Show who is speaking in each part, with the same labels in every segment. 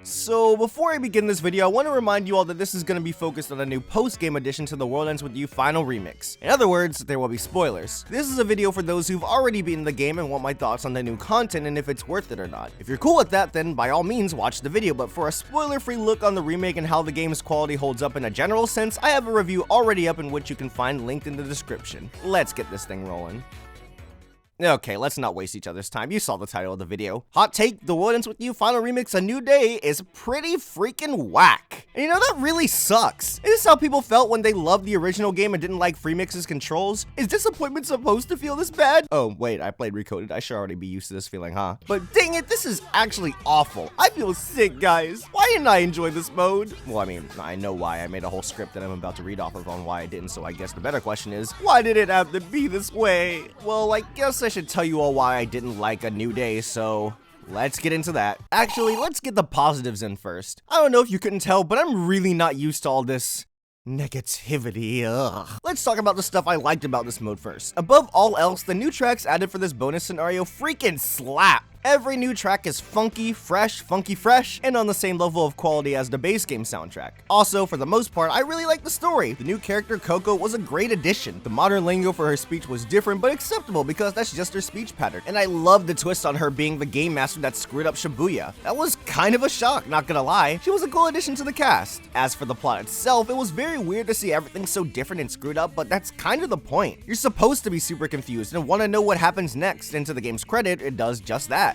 Speaker 1: So before I begin this video, I want to remind you all that this is going to be focused on a new post-game addition to The World Ends With You Final Remix. In other words, there will be spoilers. This is a video for those who've already beaten the game and want my thoughts on the new content and if it's worth it or not. If you're cool with that, then by all means watch the video, but for a spoiler-free look on the remake and how the game's quality holds up in a general sense, I have a review already up in which you can find linked in the description. Let's get this thing rolling. Okay, let's not waste each other's time. You saw the title of the video. Hot take, The World Ends With You Final Remix A New Day is pretty freaking whack. And you know, that really sucks. Is this how people felt when they loved the original game and didn't like Fremix's controls? Is disappointment supposed to feel this bad? Oh, wait, I played Recoded. I should already be used to this feeling, huh? But dang it, this is actually awful. I feel sick, guys. Why didn't I enjoy this mode? Well, I mean, I know why. I made a whole script that I'm about to read off of on why I didn't, so I guess the better question is, why did it have to be this way? Well, I guess I should tell you all why I didn't like A New Day, so let's get into that. Actually, let's get the positives in first. I don't know if you couldn't tell, but I'm really not used to all this negativity. Ugh. Let's talk about the stuff I liked about this mode first. Above all else, the new tracks added for this bonus scenario freaking slap. Every new track is funky fresh, and on the same level of quality as the base game soundtrack. Also, for the most part, I really like the story. The new character, Coco, was a great addition. The modern lingo for her speech was different, but acceptable because that's just her speech pattern. And I love the twist on her being the game master that screwed up Shibuya. That was kind of a shock, not gonna lie. She was a cool addition to the cast. As for the plot itself, it was very weird to see everything so different and screwed up, but that's kind of the point. You're supposed to be super confused and want to know what happens next, and to the game's credit, it does just that.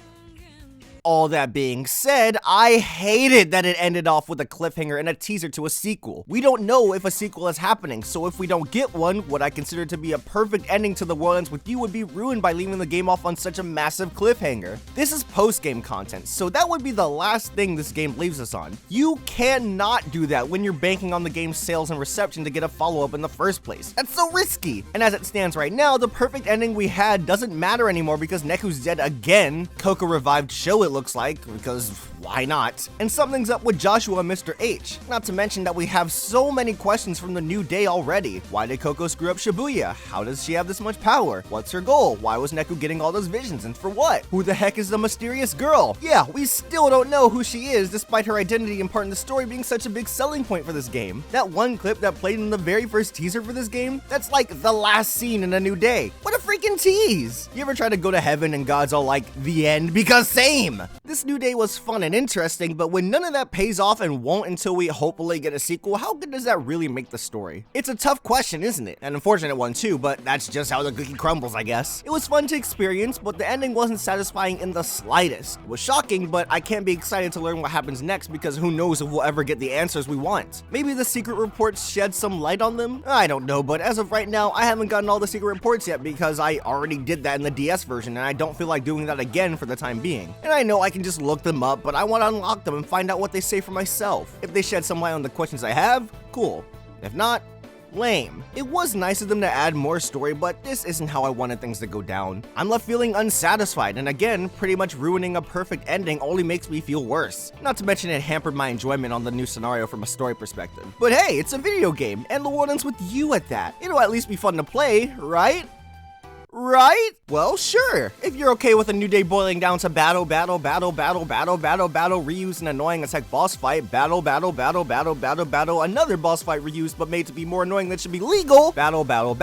Speaker 1: All that being said, I hated that it ended off with a cliffhanger and a teaser to a sequel. We don't know if a sequel is happening, so if we don't get one, what I consider to be a perfect ending to The World Ends With You would be ruined by leaving the game off on such a massive cliffhanger. This is post-game content, so that would be the last thing this game leaves us on. You cannot do that when you're banking on the game's sales and reception to get a follow-up in the first place. That's so risky. And as it stands right now, the perfect ending we had doesn't matter anymore because Neku's dead again. Coco revived Show It looks like, because why not? And something's up with Joshua and Mr. H. Not to mention that we have so many questions from the new day already. Why did Coco screw up Shibuya? How does she have this much power? What's her goal? Why was Neku getting all those visions and for what? Who the heck is the mysterious girl? Yeah, we still don't know who she is despite her identity and part in the story being such a big selling point for this game. That one clip that played in the very first teaser for this game, that's like the last scene in A New Day. What a freaking tease! You ever try to go to heaven and God's all like, the end? Because same! This new day was fun and interesting, but when none of that pays off and won't until we hopefully get a sequel, how good does that really make the story? It's a tough question, isn't it? An unfortunate one too, but that's just how the cookie crumbles, I guess. It was fun to experience, but the ending wasn't satisfying in the slightest. It was shocking, but I can't be excited to learn what happens next because who knows if we'll ever get the answers we want. Maybe the secret reports shed some light on them? I don't know, but as of right now, I haven't gotten all the secret reports yet because I already did that in the DS version and I don't feel like doing that again for the time being. And I know I can just look them up, but I want to unlock them and find out what they say for myself. If they shed some light on the questions I have, cool. If not, lame. It was nice of them to add more story, but this isn't how I wanted things to go down. I'm left feeling unsatisfied, and again, pretty much ruining a perfect ending only makes me feel worse. Not to mention it hampered my enjoyment on the new scenario from a story perspective. But hey, it's a video game, and The World Ends With You at that. It'll at least be fun to play, right? Right? Well, sure. If you're okay with A New Day boiling down to battle, reuse an annoying attack boss fight, another boss fight reused but made to be more annoying that should be legal, oh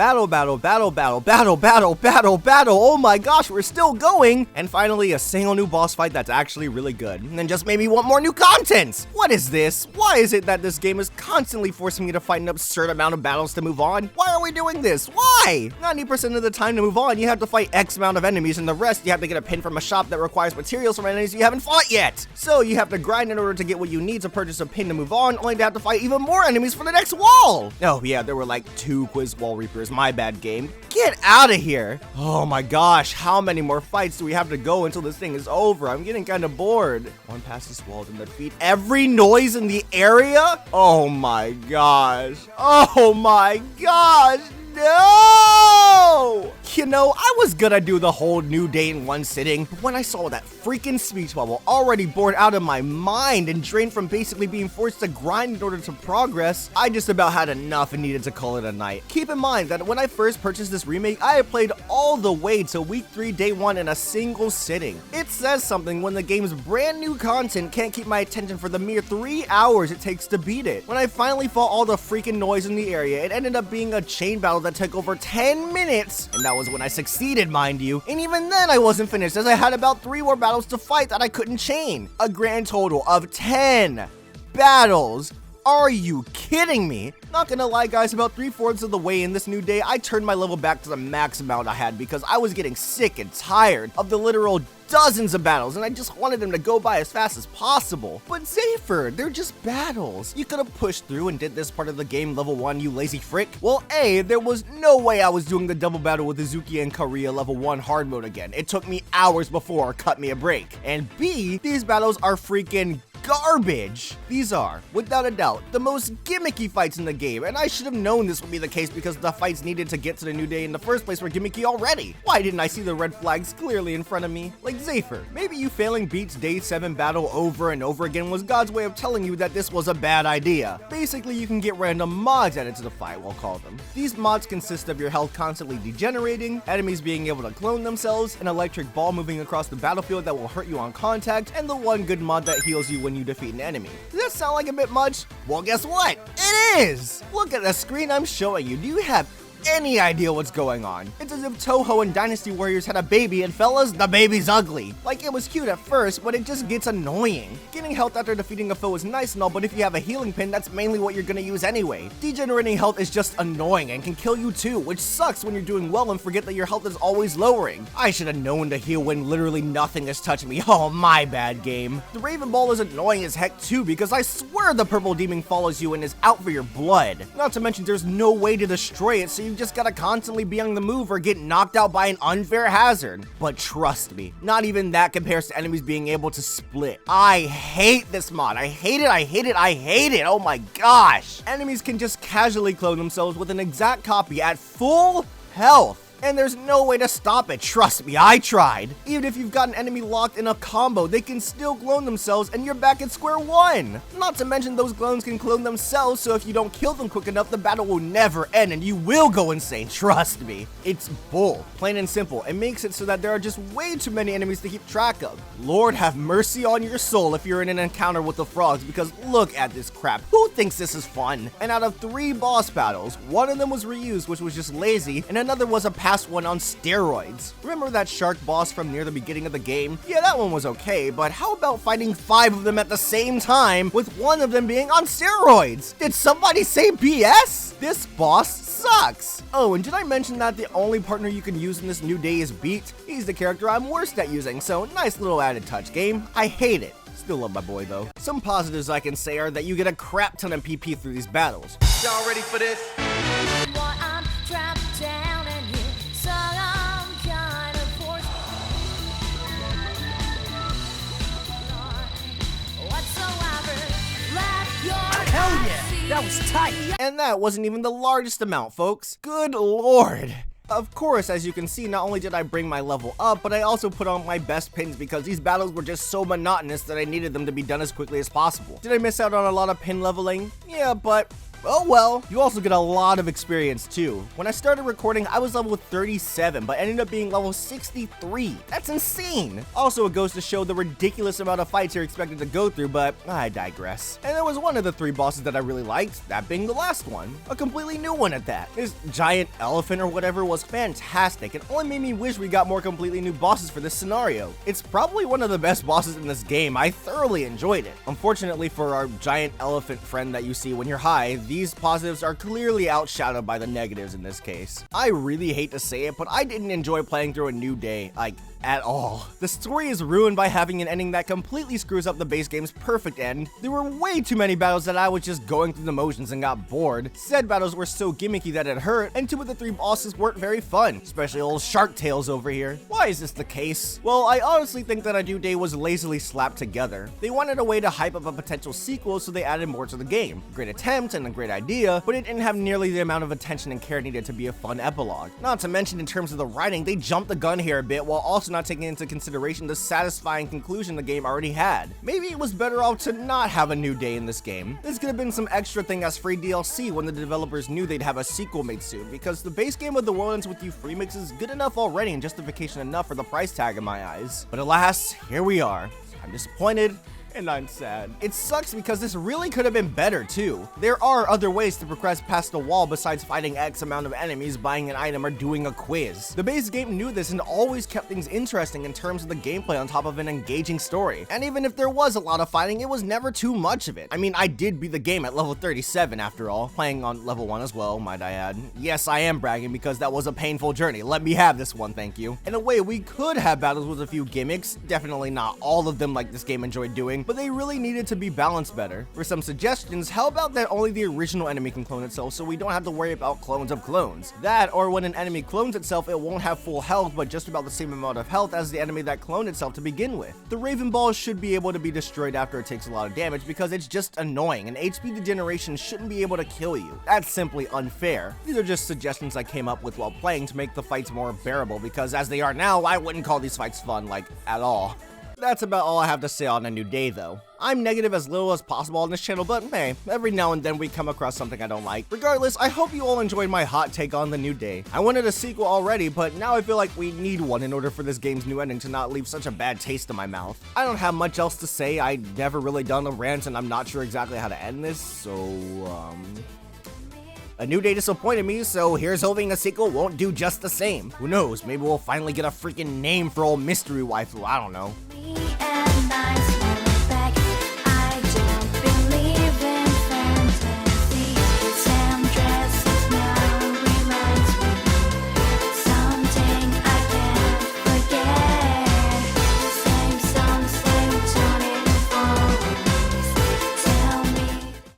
Speaker 1: my gosh, we're still going, and finally a single new boss fight that's actually really good, and then just made me want more new content. What is this? Why is it that this game is constantly forcing me to fight an absurd amount of battles to move on? Why are we doing this? Why? 90% of the time to move on, you have to fight X amount of enemies, and the rest you have to get a pin from a shop that requires materials from enemies you haven't fought yet. So you have to grind in order to get what you need to purchase a pin to move on, only to have to fight even more enemies for the next wall. Oh yeah, there were like 2 quiz wall reapers, my bad game. Get out of here. Oh my gosh, how many more fights do we have to go until this thing is over? I'm getting kind of bored. One past this wall and defeat every noise in the area? Oh my gosh. Oh my gosh. No! You know, I was gonna do the whole new day in one sitting, but when I saw that freaking speech bubble already bored out of my mind and drained from basically being forced to grind in order to progress, I just about had enough and needed to call it a night. Keep in mind that when I first purchased this remake, I had played all the way to week 3, day 1 in a single sitting. It says something when the game's brand new content can't keep my attention for the mere 3 hours it takes to beat it. When I finally fought all the freaking noise in the area, it ended up being a chain battle that took over 10 minutes, and that was when I succeeded, mind you. And even then I wasn't finished, as I had about 3 more battles to fight that I couldn't chain. A grand total of 10 battles. Are you kidding me? Not gonna lie guys, about 3/4 of the way in this new day, I turned my level back to the max amount I had because I was getting sick and tired of the literal dozens of battles, and I just wanted them to go by as fast as possible. But Zaffer, they're just battles. You could have pushed through and did this part of the game level 1, you lazy frick. Well, A, there was no way I was doing the double battle with Izuki and Korea level 1 hard mode again. It took me hours before, cut me a break. And B, these battles are freaking garbage. These are, without a doubt, the most gimmicky fights in the game, and I should have known this would be the case because the fights needed to get to the new day in the first place were gimmicky already. Why didn't I see the red flags clearly in front of me? Like Zaffer, maybe you failing Beat's day 7 battle over and over again was God's way of telling you that this was a bad idea. Basically, you can get random mods added to the fight, we'll call them. These mods consist of your health constantly degenerating, enemies being able to clone themselves, an electric ball moving across the battlefield that will hurt you on contact, and the one good mod that heals you when you defeat an enemy. Does that sound like a bit much? Well, guess what? It is! Look at the screen I'm showing you. Do you have any idea what's going on? It's as if Toho and Dynasty Warriors had a baby, and fellas, the baby's ugly. Like, it was cute at first, but it just gets annoying. Getting health after defeating a foe is nice and all, but if you have a healing pin, that's mainly what you're gonna use anyway. Degenerating health is just annoying and can kill you too, which sucks when you're doing well and forget that your health is always lowering. I should have known to heal when literally nothing is touching me. Oh, my bad, game. The Raven Ball is annoying as heck too, because I swear the purple demon follows you and is out for your blood. Not to mention there's no way to destroy it, so you just gotta constantly be on the move or get knocked out by an unfair hazard. But trust me, not even that compares to enemies being able to split. I hate this mod. I hate it, I hate it, I hate it. Oh my gosh. Enemies can just casually clone themselves with an exact copy at full health. And there's no way to stop it, trust me, I tried. Even if you've got an enemy locked in a combo, they can still clone themselves and you're back at square one. Not to mention those clones can clone themselves, so if you don't kill them quick enough, the battle will never end and you will go insane, trust me. It's bull, plain and simple. It makes it so that there are just way too many enemies to keep track of. Lord have mercy on your soul if you're in an encounter with the frogs, because look at this crap. Who thinks this is fun? And out of 3 boss battles, one of them was reused, which was just lazy, and another was a past one on steroids. Remember that shark boss from near the beginning of the game? Yeah, that one was okay, but how about fighting 5 of them at the same time with one of them being on steroids? Did somebody say BS? This boss sucks. Oh, and did I mention that the only partner you can use in this new day is Beat? He's the character I'm worst at using, so nice little added touch, game. I hate it. Still love my boy though. Some positives I can say are that you get a crap ton of PP through these battles.
Speaker 2: Y'all ready for this?
Speaker 3: Hell yeah, that was tight.
Speaker 1: And that wasn't even the largest amount, folks. Good lord. Of course, as you can see, not only did I bring my level up, but I also put on my best pins because these battles were just so monotonous that I needed them to be done as quickly as possible. Did I miss out on a lot of pin leveling? Yeah, but oh well. You also get a lot of experience too. When I started recording, I was level 37, but ended up being level 63. That's insane. Also, it goes to show the ridiculous amount of fights you're expected to go through, but I digress. And there was one of the 3 bosses that I really liked, that being the last one. A completely new one at that. This giant elephant or whatever was fantastic and only made me wish we got more completely new bosses for this scenario. It's probably one of the best bosses in this game. I thoroughly enjoyed it. Unfortunately for our giant elephant friend that you see when you're high, these positives are clearly outshadowed by the negatives in this case. I really hate to say it, but I didn't enjoy playing through a new day, like, at all. The story is ruined by having an ending that completely screws up the base game's perfect end. There were way too many battles that I was just going through the motions and got bored. Said battles were so gimmicky that it hurt, and 2 of the 3 bosses weren't very fun, especially old Shark Tails over here. Why is this the case? Well, I honestly think that a new day was lazily slapped together. They wanted a way to hype up a potential sequel, so they added more to the game. Great attempt and a great great idea, but it didn't have nearly the amount of attention and care needed to be a fun epilogue. Not to mention, in terms of the writing, they jumped the gun here a bit while also not taking into consideration the satisfying conclusion the game already had. Maybe it was better off to not have a new day in this game. This could have been some extra thing as free DLC when the developers knew they'd have a sequel made soon, because the base game of The World Ends With You Fremix is good enough already and justification enough for the price tag in my eyes. But alas, here we are. I'm disappointed, and I'm sad. It sucks because this really could have been better too. There are other ways to progress past the wall besides fighting X amount of enemies, buying an item, or doing a quiz. The base game knew this and always kept things interesting in terms of the gameplay on top of an engaging story. And even if there was a lot of fighting, it was never too much of it. I mean, I did beat the game at level 37 after all, playing on level 1 as well, might I add. Yes, I am bragging because that was a painful journey. Let me have this one, thank you. In a way, we could have battles with a few gimmicks, definitely not all of them like this game enjoyed doing, but they really needed to be balanced better. For some suggestions, how about that only the original enemy can clone itself so we don't have to worry about clones of clones? That, or when an enemy clones itself, it won't have full health, but just about the same amount of health as the enemy that cloned itself to begin with. The Raven Ball should be able to be destroyed after it takes a lot of damage because it's just annoying, and HP degeneration shouldn't be able to kill you. That's simply unfair. These are just suggestions I came up with while playing to make the fights more bearable, because as they are now, I wouldn't call these fights fun, like, at all. That's about all I have to say on A New Day, though. I'm negative as little as possible on this channel, but hey, every now and then we come across something I don't like. Regardless, I hope you all enjoyed my hot take on The New Day. I wanted a sequel already, but now I feel like we need one in order for this game's new ending to not leave such a bad taste in my mouth. I don't have much else to say. I've never really done a rant, and I'm not sure exactly how to end this, so, A New Day disappointed me, so here's hoping a sequel won't do just the same. Who knows, maybe we'll finally get a freaking name for old mystery waifu, I don't know.